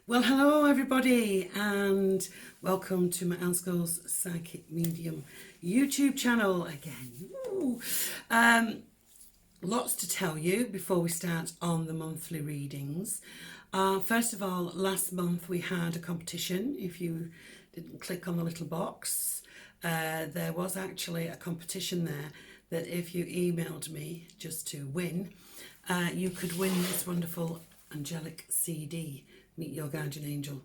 Well, hello everybody, and welcome to my Ansco's Psychic Medium YouTube channel again. Ooh. Lots to tell you before we start on the monthly readings. First of all, last month we had a competition. If you didn't click on the little box, there was actually a competition there that if you emailed me just to win, you could win this wonderful angelic CD, Meet Your Guardian Angel.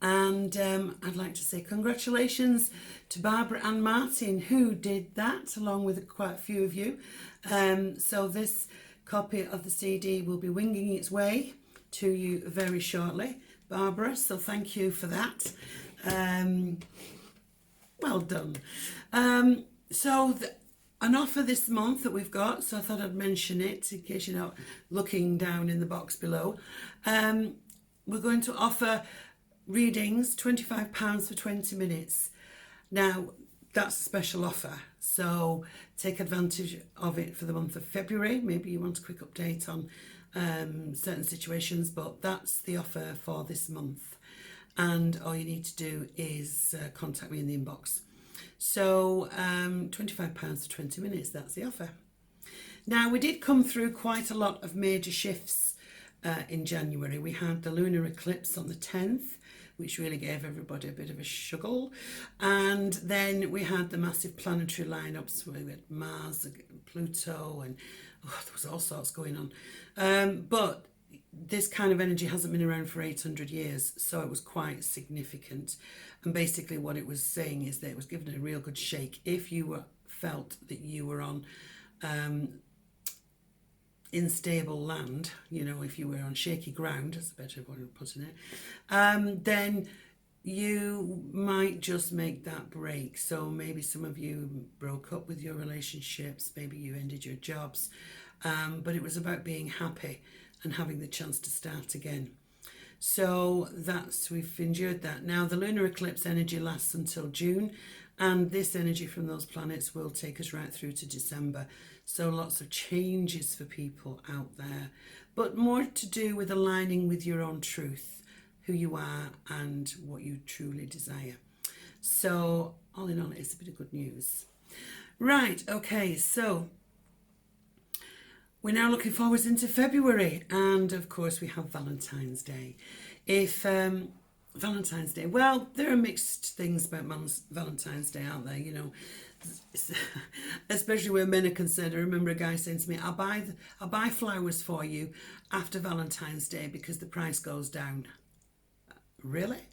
And I'd like to say congratulations to Barbara and Martin who did that, along with quite a few of you. So this copy of the CD will be winging its way to you very shortly, Barbara, so thank you for that. Well done. An offer this month that we've got, so I thought I'd mention it in case you're not looking down in the box below. We're going to offer readings, £25 for 20 minutes. Now, that's a special offer, so take advantage of it for the month of February. Maybe you want a quick update on certain situations, but that's the offer for this month. And all you need to do is contact me in the inbox. So £25 for 20 minutes, that's the offer. Now, we did come through quite a lot of major shifts in January. We had the lunar eclipse on the 10th, which really gave everybody a bit of a struggle. And then we had the massive planetary lineups where we had Mars, Pluto, and there was all sorts going on. But this kind of energy hasn't been around for 800 years, so it was quite significant. And basically what it was saying is that it was giving a real good shake if you felt that you were on unstable land, you know, if you were on shaky ground, that's a better way of putting it, then you might just make that break. So maybe some of you broke up with your relationships, maybe you ended your jobs, but it was about being happy and having the chance to start again. So we've endured that. Now the lunar eclipse energy lasts until June, and this energy from those planets will take us right through to December. So lots of changes for people out there, but more to do with aligning with your own truth, who you are and what you truly desire. So all in all, it's a bit of good news. Right, okay, so we're now looking forwards into February, and of course we have Valentine's Day. Valentine's Day, well, there are mixed things about Valentine's Day, aren't there? You know, especially where men are concerned. I remember a guy saying to me, I'll buy flowers for you after Valentine's Day because the price goes down. Really?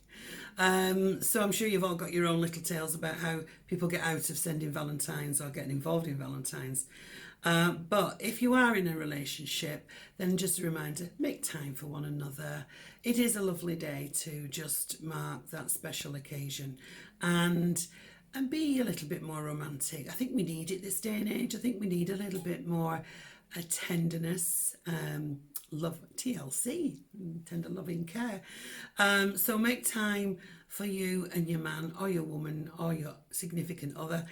So I'm sure you've all got your own little tales about how people get out of sending Valentines or getting involved in Valentines. But if you are in a relationship, then just a reminder, make time for one another. It is a lovely day to just mark that special occasion and be a little bit more romantic. I think we need it this day and age. I think we need a little bit more tenderness, love, TLC, tender loving care. So make time for you and your man or your woman or your significant other,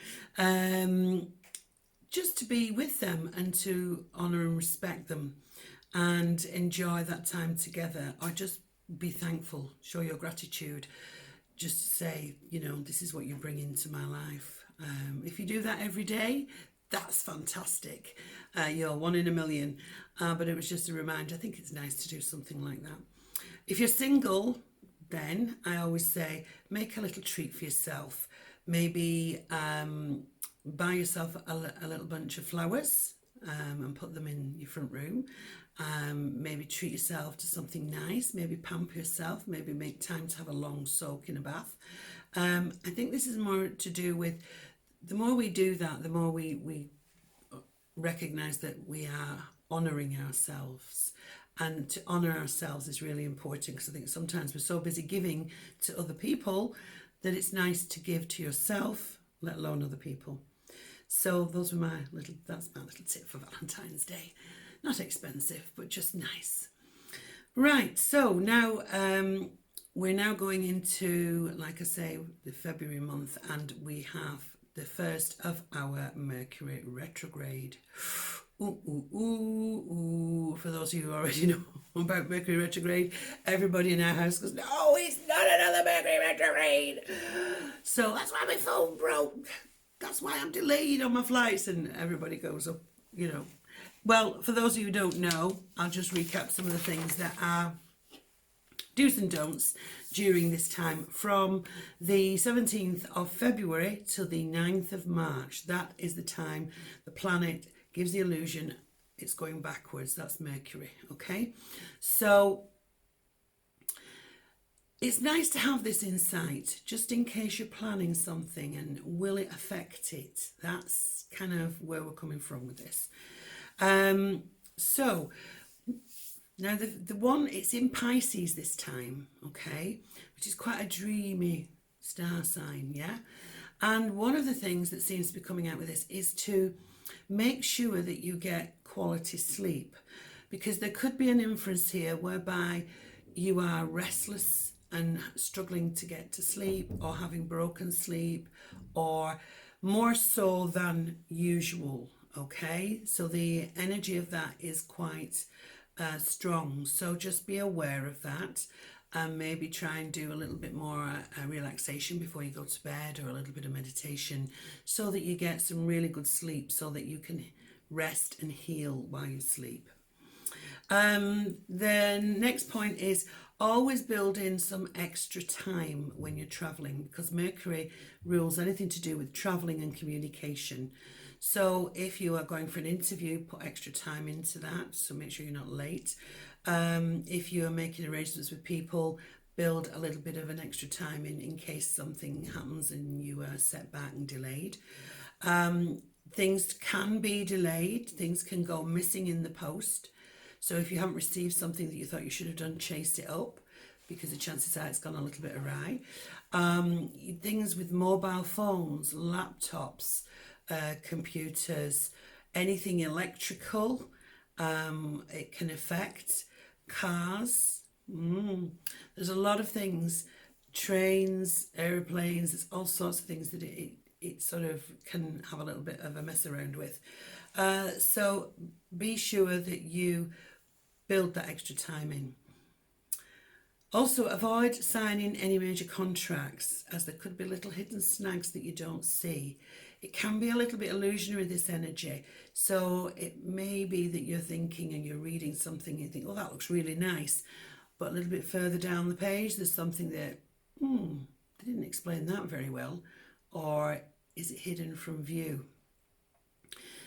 just to be with them and to honour and respect them and enjoy that time together, or just be thankful, show your gratitude. Just say, you know, this is what you bring into my life. If you do that every day, that's fantastic. You're one in a million. But it was just a reminder. I think it's nice to do something like that. If you're single, then I always say, make a little treat for yourself. Maybe buy yourself a little bunch of flowers and put them in your front room. Maybe treat yourself to something nice, maybe pamper yourself, maybe make time to have a long soak in a bath. I think this is more to do with, the more we do that, the more we recognise that we are honouring ourselves. And to honour ourselves is really important, because I think sometimes we're so busy giving to other people that it's nice to give to yourself, let alone other people. So that's my little tip for Valentine's Day. Not expensive, but just nice. Right, so now we're now going into, like I say, the February month, and we have the first of our Mercury retrograde. Ooh, ooh, ooh, ooh. For those of you who already know about Mercury retrograde, everybody in our house goes, no, it's not another Mercury retrograde. So that's why my phone broke. That's why I'm delayed on my flights. And everybody goes up, you know. Well, for those of you who don't know, I'll just recap some of the things that are do's and don'ts during this time from the 17th of February till the 9th of March. That is the time the planet gives the illusion it's going backwards. That's Mercury, okay? So it's nice to have this insight just in case you're planning something and will it affect it? That's kind of where we're coming from with this. So now the one, it's in Pisces this time, okay, which is quite a dreamy star sign, yeah? And one of the things that seems to be coming out with this is to make sure that you get quality sleep, because there could be an inference here whereby you are restless and struggling to get to sleep, or having broken sleep, or more so than usual, okay? So the energy of that is quite strong, so just be aware of that, and maybe try and do a little bit more relaxation before you go to bed, or a little bit of meditation, so that you get some really good sleep, so that you can rest and heal while you sleep. The next point is always build in some extra time when you're traveling, because Mercury rules anything to do with traveling and communication. So if you are going for an interview, put extra time into that, so make sure you're not late. If you are making arrangements with people, build a little bit of an extra time in case something happens and you are set back and delayed. Things can be delayed, things can go missing in the post. So if you haven't received something that you thought you should have done, chase it up, because the chances are it's gone a little bit awry. Things with mobile phones, laptops, computers, anything electrical, it can affect. Cars, there's a lot of things, trains, airplanes, there's all sorts of things that it sort of can have a little bit of a mess around with. So be sure that you build that extra time in. Also, avoid signing any major contracts, as there could be little hidden snags that you don't see. It can be a little bit illusionary, this energy. So it may be that you're thinking and you're reading something, and you think, oh, that looks really nice. But a little bit further down the page, there's something that, they didn't explain that very well. Or is it hidden from view?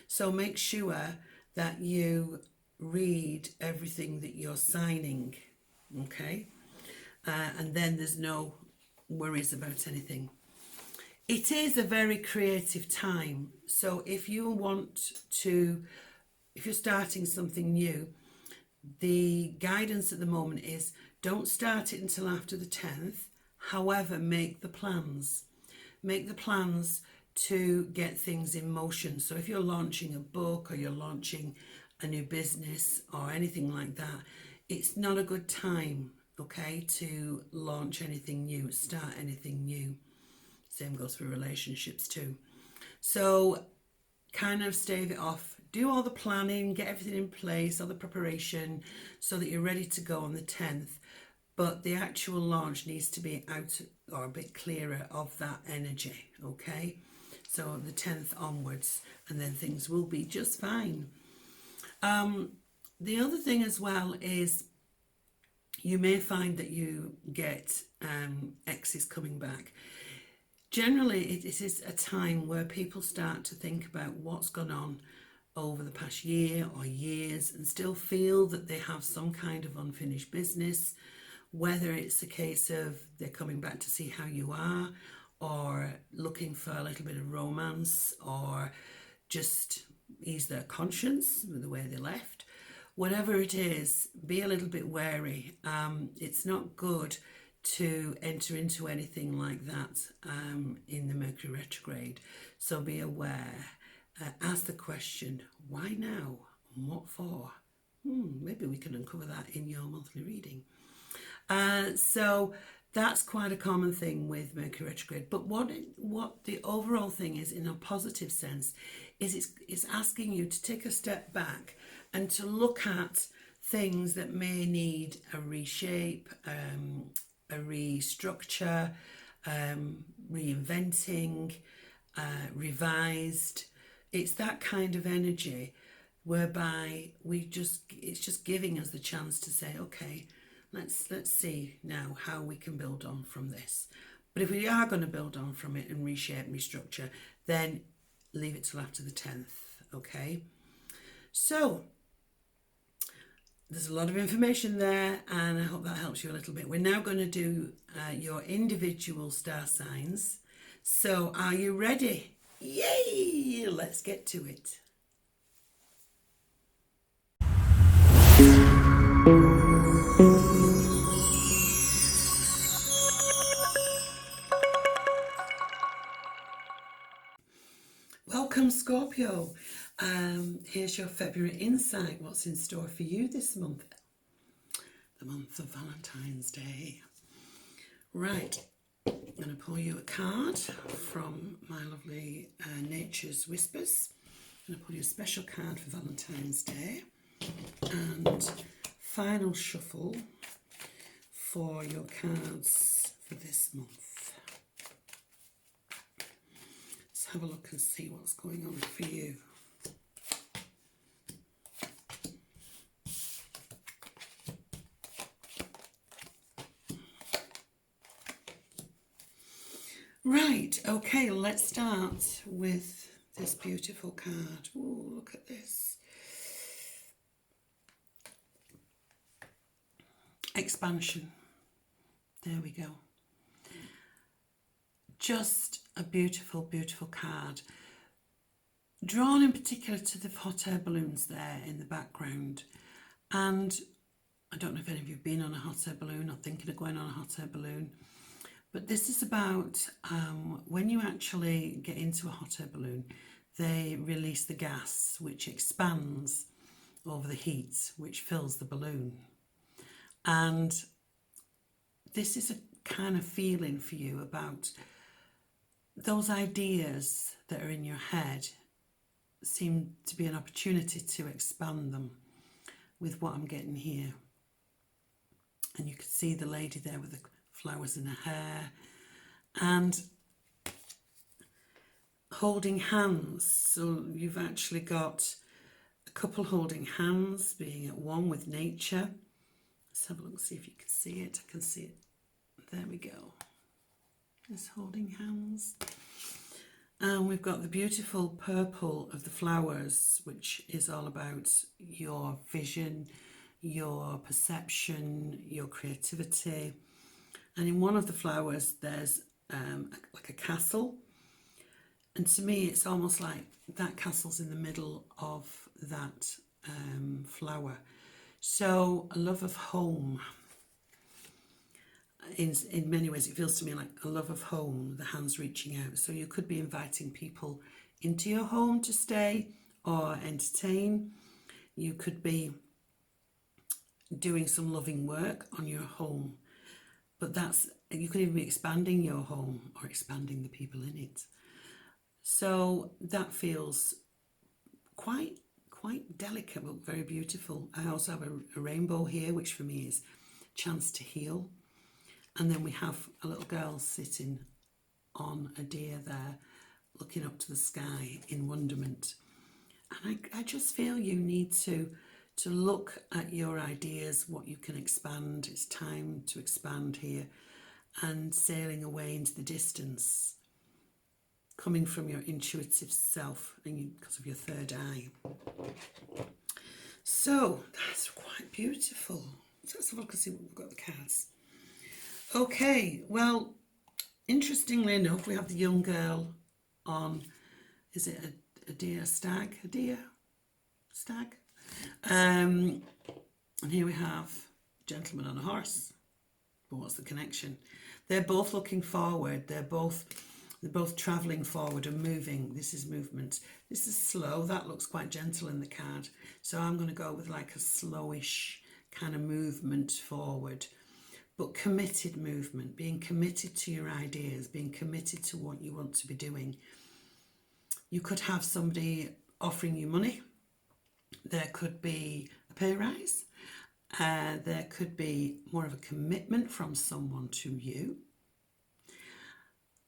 So make sure that you read everything that you're signing, okay? And then there's no worries about anything. It is a very creative time. So if you're starting something new, the guidance at the moment is don't start it until after the 10th. However, make the plans. Make the plans to get things in motion. So if you're launching a book, or you're launching a new business or anything like that, it's not a good time, okay, to launch anything new, start anything new. Same goes for relationships too. So kind of stave it off. Do all the planning, get everything in place, all the preparation, so that you're ready to go on the 10th. But the actual launch needs to be out, or a bit clearer of that energy, okay? So the 10th onwards, and then things will be just fine. The other thing as well is you may find that you get exes coming back. Generally, it is a time where people start to think about what's gone on over the past year or years, and still feel that they have some kind of unfinished business, whether it's a case of they're coming back to see how you are, or looking for a little bit of romance, or just ease their conscience with the way they left. Whatever it is, be a little bit wary. It's not good to enter into anything like that in the Mercury retrograde. So be aware. Ask the question, why now and what for? Maybe we can uncover that in your monthly reading. So That's quite a common thing with Mercury retrograde. But what the overall thing is, in a positive sense, is it's asking you to take a step back and to look at things that may need a reshape, a restructure, reinventing, revised. It's that kind of energy whereby it's just giving us the chance to say, okay, let's see now how we can build on from this. But if we are going to build on from it and reshape and restructure, then leave it till after the 10th, okay? So there's a lot of information there, and I hope that helps you a little bit. We're now going to do your individual star signs. So are you ready? Yay! Let's get to it. Welcome, Scorpio. Here's your February insight. What's in store for you this month? The month of Valentine's Day. Right, I'm going to pull you a card from my lovely Nature's Whispers. I'm going to pull you a special card for Valentine's Day. And final shuffle for your cards for this month. Let's have a look and see what's going on for you. Right, okay, let's start with this beautiful card. Ooh, look at this. Expansion. There we go. Just a beautiful, beautiful card. Drawn in particular to the hot air balloons there in the background. And I don't know if any of you have been on a hot air balloon or thinking of going on a hot air balloon. But this is about when you actually get into a hot air balloon, they release the gas which expands over the heat, which fills the balloon. And this is a kind of feeling for you about those ideas that are in your head. Seem to be an opportunity to expand them with what I'm getting here. And you can see the lady there with the flowers in her hair and holding hands. So you've actually got a couple holding hands, being at one with nature. Let's have a look and see if you can see it. I can see it. There we go. Just holding hands. And we've got the beautiful purple of the flowers, which is all about your vision, your perception, your creativity. And in one of the flowers, there's like a castle. And to me, it's almost like that castle's in the middle of that flower. So a love of home. In many ways, it feels to me like a love of home, the hands reaching out. So you could be inviting people into your home to stay or entertain. You could be doing some loving work on your home. But you could even be expanding your home or expanding the people in it. So that feels quite delicate, but very beautiful. I also have a rainbow here, which for me is chance to heal. And then we have a little girl sitting on a deer there, looking up to the sky in wonderment. And I just feel you need to look at your ideas, what you can expand. It's time to expand here, and sailing away into the distance, coming from your intuitive self and because of your third eye. So that's quite beautiful. Let's have a look and see what we've got the cards. Okay, well, interestingly enough, we have the young girl on, is it a deer, stag? A deer? Stag? And here we have a gentleman on a horse. But what's the connection? They're both looking forward. They're both travelling forward and moving. This is movement. This is slow. That looks quite gentle in the card. So I'm going to go with like a slowish kind of movement forward. but committed movement, being committed to your ideas, being committed to what you want to be doing. You could have somebody offering you money. There could be a pay rise. There could be more of a commitment from someone to you.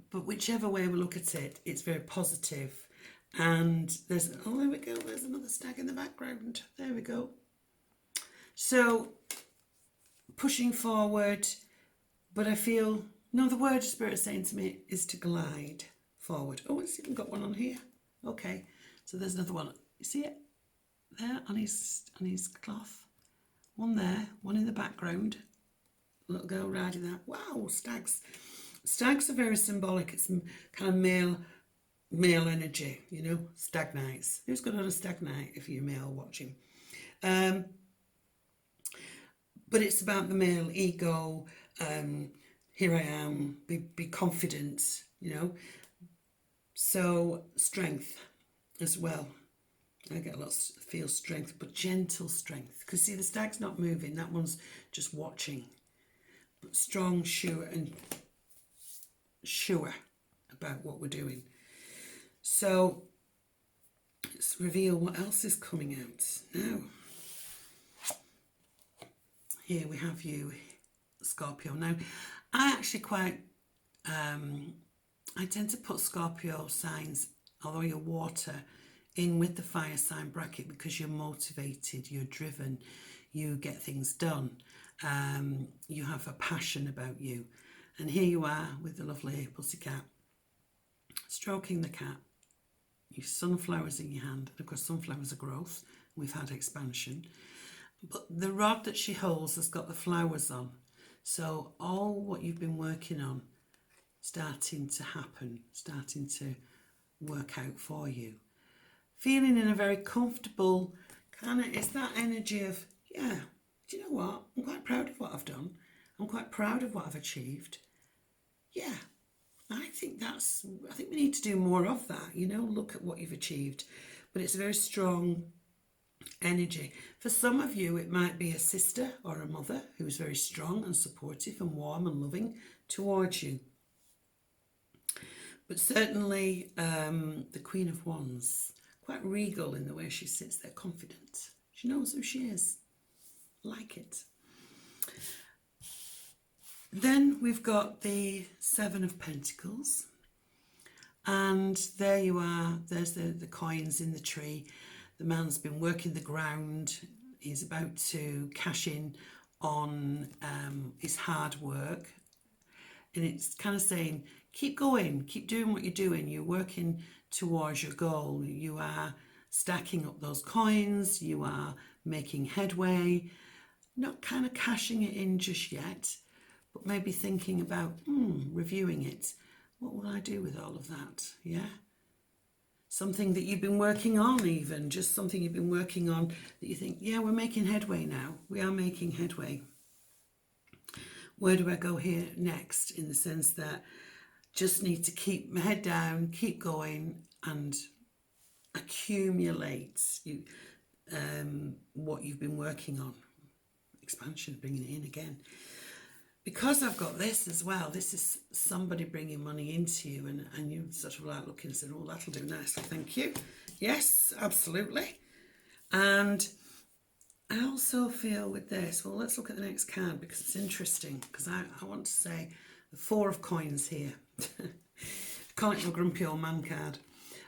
But whichever way we look at it, it's very positive. And there's, oh, there we go, there's another stag in the background. There we go. So, pushing forward, but I feel, no, the word Spirit is saying to me is to glide forward. Oh, it's even got one on here. Okay, so there's another one. You see it? There, on his cloth. One there, one in the background. Little girl riding that. Wow, stags. Stags are very symbolic. It's kind of male energy, you know, stag nights. Who's got on a stag night if you're male watching? But it's about the male ego. Here I am, be confident, you know. So strength as well. I get lots, feel strength, but gentle strength. Because see, the stag's not moving. That one's just watching. But strong, sure about what we're doing. So let's reveal what else is coming out now. Here we have you, Scorpio. Now, I actually quite, I tend to put Scorpio signs, although you're water, in with the fire sign bracket because you're motivated, you're driven, you get things done, you have a passion about you. And here you are with the lovely pussycat, stroking the cat. Your sunflowers in your hand. And of course, sunflowers are growth. We've had expansion. But the rod that she holds has got the flowers on. So all what you've been working on starting to happen, starting to work out for you. Feeling in a very comfortable kind of, it's that energy of, yeah, do you know what? I'm quite proud of what I've done. I'm quite proud of what I've achieved. Yeah, I think we need to do more of that, you know, look at what you've achieved. But it's a very strong energy. For some of you, it might be a sister or a mother who is very strong and supportive and warm and loving towards you. But certainly the Queen of Wands, quite regal in the way she sits there, confident. She knows who she is. Like it. Then we've got the Seven of Pentacles. And there you are. There's the coins in the tree. The man's been working the ground. He's about to cash in on his hard work. And it's kind of saying, keep going, keep doing what you're doing. You're working towards your goal. You are stacking up those coins. You are making headway. Not kind of cashing it in just yet, but maybe thinking about, reviewing it. What will I do with all of that? Yeah. Something that you've been working on even, just something you've been working on that you think, yeah, we're making headway now. We are making headway. Where do I go here next? In the sense that just need to keep my head down, keep going and accumulate what you've been working on. Expansion, bringing it in again. Because I've got this as well, this is somebody bringing money into you and you sort of like looking and saying, oh, that'll do nicely, thank you. Yes, absolutely. And I also feel with this, well, let's look at the next card because it's interesting because I want to say the Four of Coins here. I call it the grumpy old man card.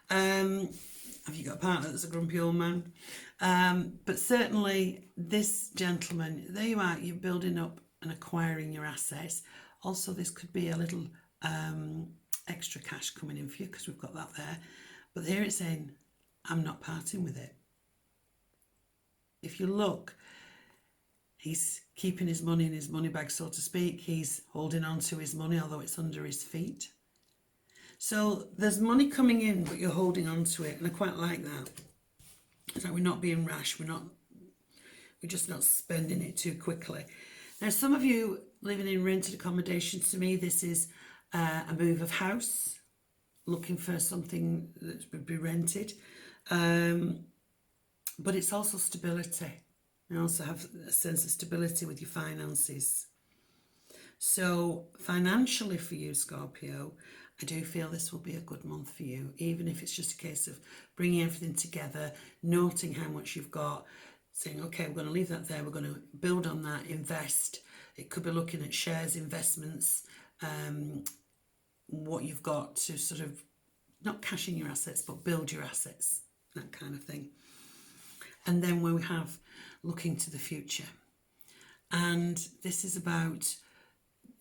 Have you got a partner that's a grumpy old man? But certainly this gentleman, there you are, you're building up and acquiring your assets. Also, this could be a little extra cash coming in for you because we've got that there. But here it's saying, I'm not parting with it. If you look, he's keeping his money in his money bag, so to speak. He's holding on to his money, although it's under his feet. So there's money coming in, but you're holding on to it. And I quite like that. It's like we're not being rash. We're just not spending it too quickly. Now, some of you living in rented accommodation, to me, this is a move of house, looking for something that would be rented. But it's also stability. You also have a sense of stability with your finances. So financially for you, Scorpio, I do feel this will be a good month for you, even if it's just a case of bringing everything together, noting how much you've got, saying, okay, we're going to leave that there, we're going to build on that, invest. It could be looking at shares, investments, what you've got to sort of not cash in your assets, but build your assets, that kind of thing. And then we have looking to the future. And this is about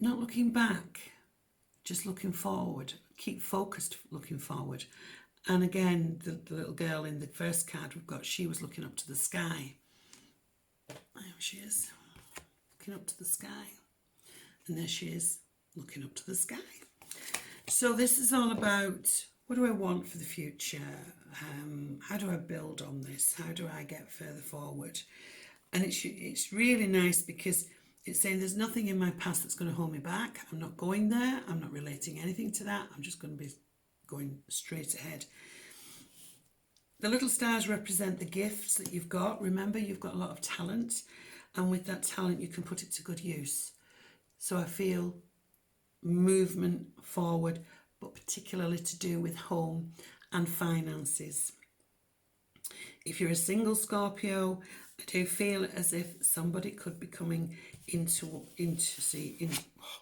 not looking back, just looking forward. Keep focused looking forward. And again, the little girl in the first card we've got, she was looking up to the sky. There she is, looking up to the sky. And there she is, looking up to the sky. So this is all about, what do I want for the future? How do I build on this? How do I get further forward? And it's really nice because it's saying there's nothing in my past that's going to hold me back. I'm not going there. I'm not relating anything to that. I'm just going to be going straight ahead. The little stars represent the gifts that you've got. Remember, you've got a lot of talent, and with that talent, you can put it to good use. So I feel movement forward, but particularly to do with home and finances. If you're a single Scorpio, I do feel as if somebody could be coming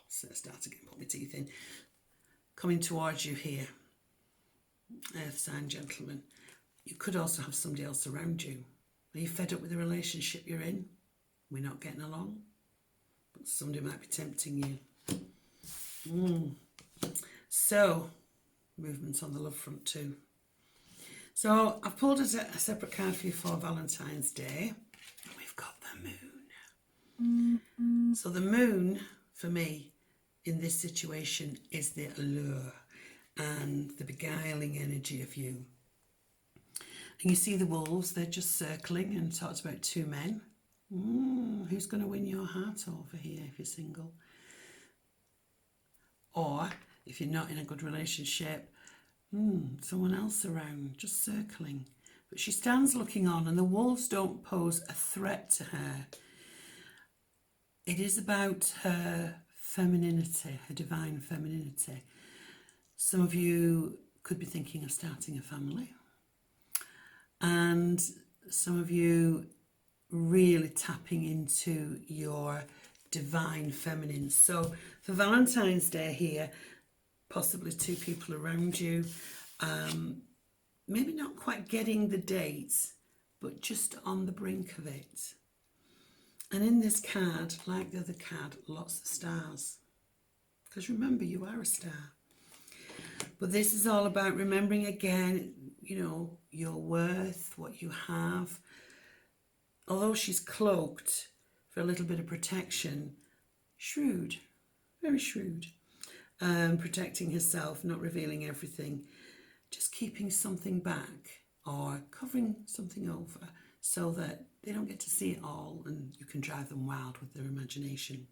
start again, put my teeth in, coming towards you here, earth sign gentlemen. You could also have somebody else around you. Are you fed up with the relationship you're in? We're not getting along, but somebody might be tempting you. So, movements on the love front too. So I've pulled a separate card for you for Valentine's Day. We've got the moon. So the moon, for me, in this situation, is the allure and the beguiling energy of you. And you see the wolves, they're just circling, and talks about two men. Who's going to win your heart over here if you're single? Or if you're not in a good relationship, someone else around, just circling. But she stands looking on, and the wolves don't pose a threat to her. It is about her femininity, her divine femininity. Some of you could be thinking of starting a family. And some of you really tapping into your divine feminine. So for Valentine's Day here, possibly two people around you, maybe not quite getting the date, but just on the brink of it. And in this card, like the other card, lots of stars. Because remember, you are a star. But this is all about remembering again, your worth, what you have. Although she's cloaked for a little bit of protection, shrewd, very shrewd. Protecting herself, not revealing everything, just keeping something back or covering something over so that they don't get to see it all and you can drive them wild with their imagination.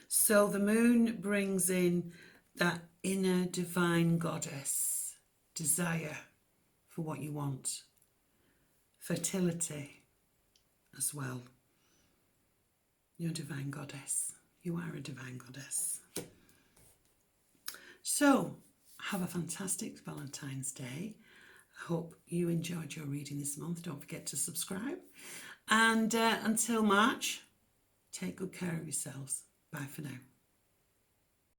So the moon brings in that inner divine goddess, desire for what you want, fertility as well. You're a divine goddess. You are a divine goddess. So, have a fantastic Valentine's Day. I hope you enjoyed your reading this month. Don't forget to subscribe. And until March, take good care of yourselves. Bye for now.